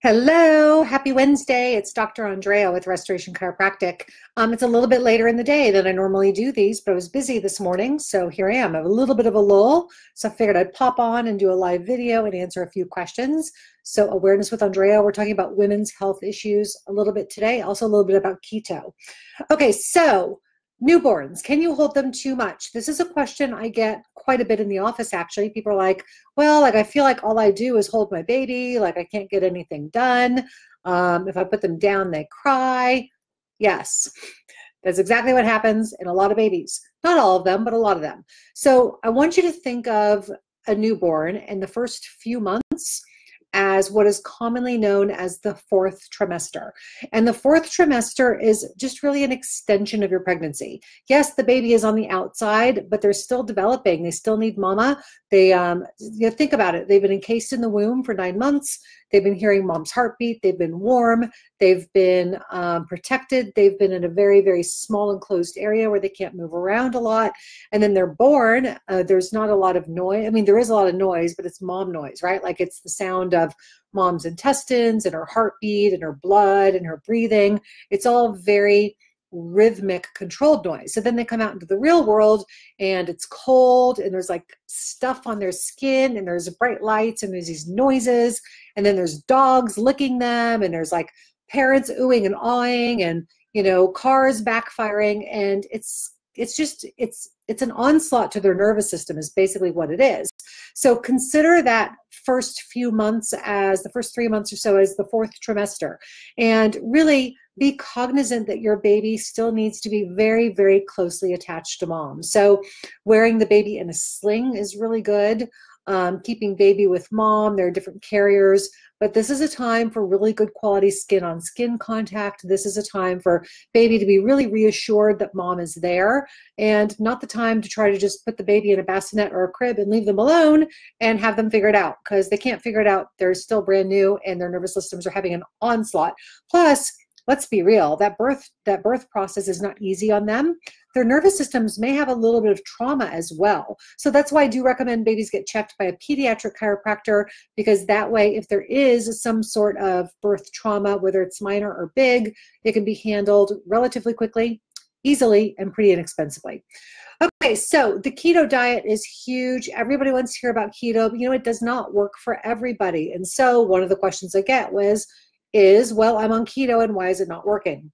Hello, happy Wednesday. It's Dr. Andrea with Restoration Chiropractic. It's a little bit later in the day than I normally do these, but I was busy this morning, so here I am. I have a little bit of a lull, so I figured I'd pop on and do a live video and answer a few questions. So Awareness with Andrea, we're talking about women's health issues a little bit today, also a little bit about keto. Okay, so newborns, can you hold them too much? This is a question I get quite a bit in the office, actually. People are like, well, I feel like all I do is hold my baby, I can't get anything done. If I put them down, they cry. Yes, that's exactly what happens in a lot of babies. Not all of them, but a lot of them. So I want you to think of a newborn in the first few months as what is commonly known as the fourth trimester. And the fourth trimester is just really an extension of your pregnancy. Yes, the baby is on the outside, but they're still developing. They still need mama. Think about it. They've been encased in the womb for 9 months. They've been hearing mom's heartbeat. They've been warm. They've been protected. They've been in a very, very small enclosed area where they can't move around a lot. And then they're born. There's not a lot of noise. I mean, there is a lot of noise, but it's mom noise, right? Like it's the sound of mom's intestines and her heartbeat and her blood and her breathing. It's all very rhythmic, controlled noise. So then they come out into the real world and it's cold and there's like stuff on their skin and there's bright lights and there's these noises and then there's dogs licking them and there's like parents oohing and awing and cars backfiring, and it's an onslaught to their nervous system is basically what it is. So consider that first few months as the first 3 months or so as the fourth trimester, and really be cognizant that your baby still needs to be very, very closely attached to mom. So wearing the baby in a sling is really good. Keeping baby with mom. There are different carriers, but this is a time for really good quality skin-on-skin contact. This is a time for baby to be really reassured that mom is there, and not the time to try to just put the baby in a bassinet or a crib and leave them alone and have them figure it out, because they can't figure it out. They're still brand new and their nervous systems are having an onslaught. Plus, let's be real, that birth process is not easy on them. Their nervous systems may have a little bit of trauma as well. So that's why I do recommend babies get checked by a pediatric chiropractor, because that way, if there is some sort of birth trauma, whether it's minor or big, it can be handled relatively quickly, easily, and pretty inexpensively. Okay, so the keto diet is huge. Everybody wants to hear about keto, but it does not work for everybody. And so one of the questions I get well, I'm on keto and why is it not working?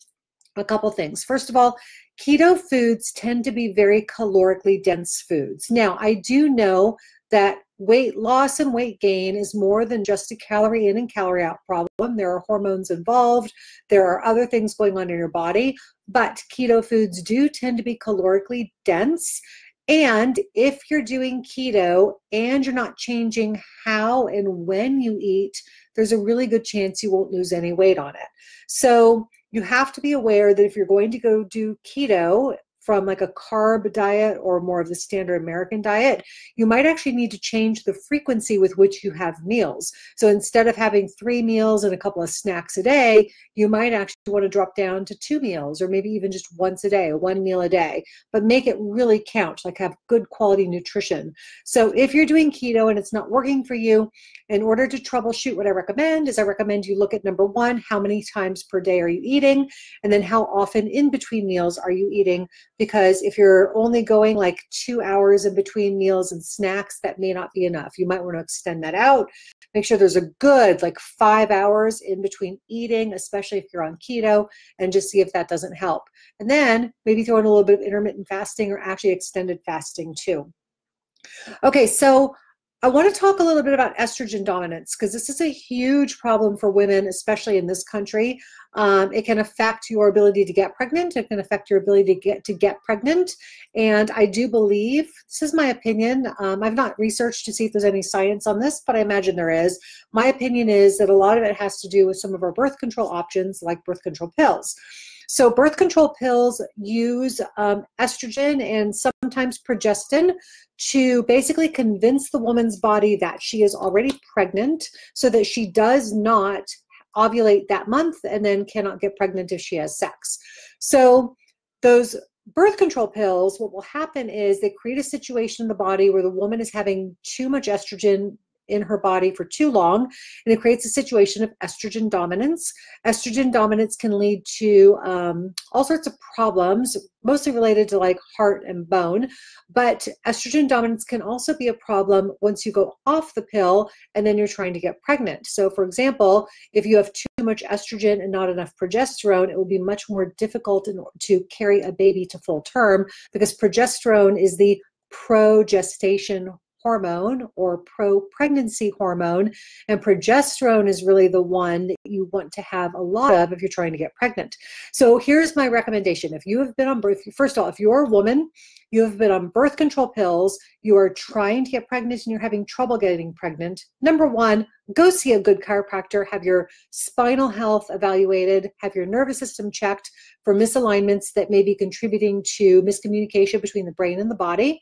A couple things. First of all, keto foods tend to be very calorically dense foods. Now, I do know that weight loss and weight gain is more than just a calorie in and calorie out problem. There are hormones involved. There are other things going on in your body, but keto foods do tend to be calorically dense. And if you're doing keto and you're not changing how and when you eat, there's a really good chance you won't lose any weight on it. So you have to be aware that if you're going to go do keto from like a carb diet or more of the standard American diet, you might actually need to change the frequency with which you have meals. So instead of having 3 meals and a couple of snacks a day, you might actually want to drop down to 2 meals, or maybe even just once a day, 1 meal a day, but make it really count, like have good quality nutrition. So if you're doing keto and it's not working for you, in order to troubleshoot, what I recommend you look at number 1, how many times per day are you eating? And then how often in between meals are you eating? Because if you're only going like 2 hours in between meals and snacks, that may not be enough. You might want to extend that out. Make sure there's a good 5 hours in between eating, especially if you're on keto, and just see if that doesn't help. And then maybe throw in a little bit of intermittent fasting or actually extended fasting too. Okay, so I want to talk a little bit about estrogen dominance, because this is a huge problem for women, especially in this country. It can affect your ability to get pregnant. It can affect your ability to get pregnant. And I do believe, this is my opinion, I've not researched to see if there's any science on this, but I imagine there is. My opinion is that a lot of it has to do with some of our birth control options, like birth control pills. So birth control pills use estrogen and sometimes progestin to basically convince the woman's body that she is already pregnant, so that she does not ovulate that month and then cannot get pregnant if she has sex. So those birth control pills, what will happen is they create a situation in the body where the woman is having too much estrogen in her body for too long, and it creates a situation of estrogen dominance. Estrogen dominance can lead to all sorts of problems, mostly related to like heart and bone, but estrogen dominance can also be a problem once you go off the pill and then you're trying to get pregnant. So for example, if you have too much estrogen and not enough progesterone, it will be much more difficult to carry a baby to full term, because progesterone is the progestation hormone or pro-pregnancy hormone, and progesterone is really the one that you want to have a lot of if you're trying to get pregnant. So here's my recommendation. If you have been on birth, first of all, if you're a woman, you have been on birth control pills, you are trying to get pregnant and you're having trouble getting pregnant, number one, go see a good chiropractor, have your spinal health evaluated, have your nervous system checked for misalignments that may be contributing to miscommunication between the brain and the body.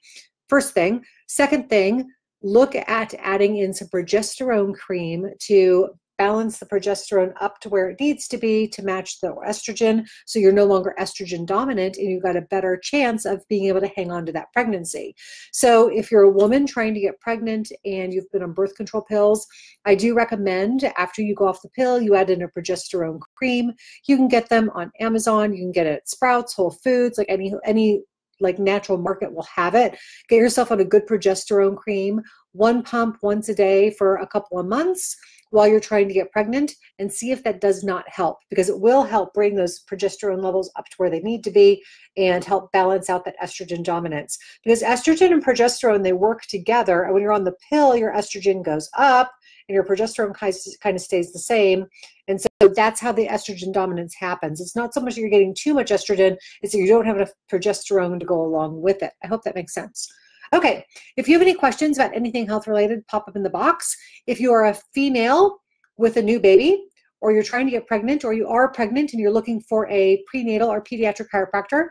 First thing. Second thing, look at adding in some progesterone cream to balance the progesterone up to where it needs to be to match the estrogen, so you're no longer estrogen dominant and you've got a better chance of being able to hang on to that pregnancy. So if you're a woman trying to get pregnant and you've been on birth control pills, I do recommend after you go off the pill, you add in a progesterone cream. You can get them on Amazon, you can get it at Sprouts, Whole Foods, like any like natural market will have it. Get yourself on a good progesterone cream, one pump once a day for a couple of months while you're trying to get pregnant, and see if that does not help, because it will help bring those progesterone levels up to where they need to be and help balance out that estrogen dominance. Because estrogen and progesterone, they work together, and when you're on the pill, your estrogen goes up and your progesterone kind of stays the same. And so that's how the estrogen dominance happens. It's not so much that you're getting too much estrogen, it's that you don't have enough progesterone to go along with it. I hope that makes sense. Okay, if you have any questions about anything health related, pop up in the box. If you are a female with a new baby, or you're trying to get pregnant, or you are pregnant and you're looking for a prenatal or pediatric chiropractor,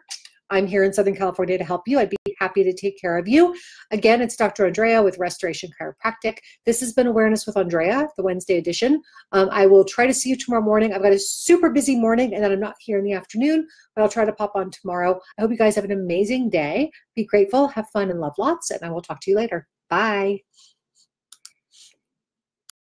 I'm here in Southern California to help you. I'd be happy to take care of you. Again, it's Dr. Andrea with Restoration Chiropractic. This has been Awareness with Andrea, the Wednesday edition. I will try to see you tomorrow morning. I've got a super busy morning and then I'm not here in the afternoon, but I'll try to pop on tomorrow. I hope you guys have an amazing day. Be grateful, have fun, and love lots, and I will talk to you later. Bye.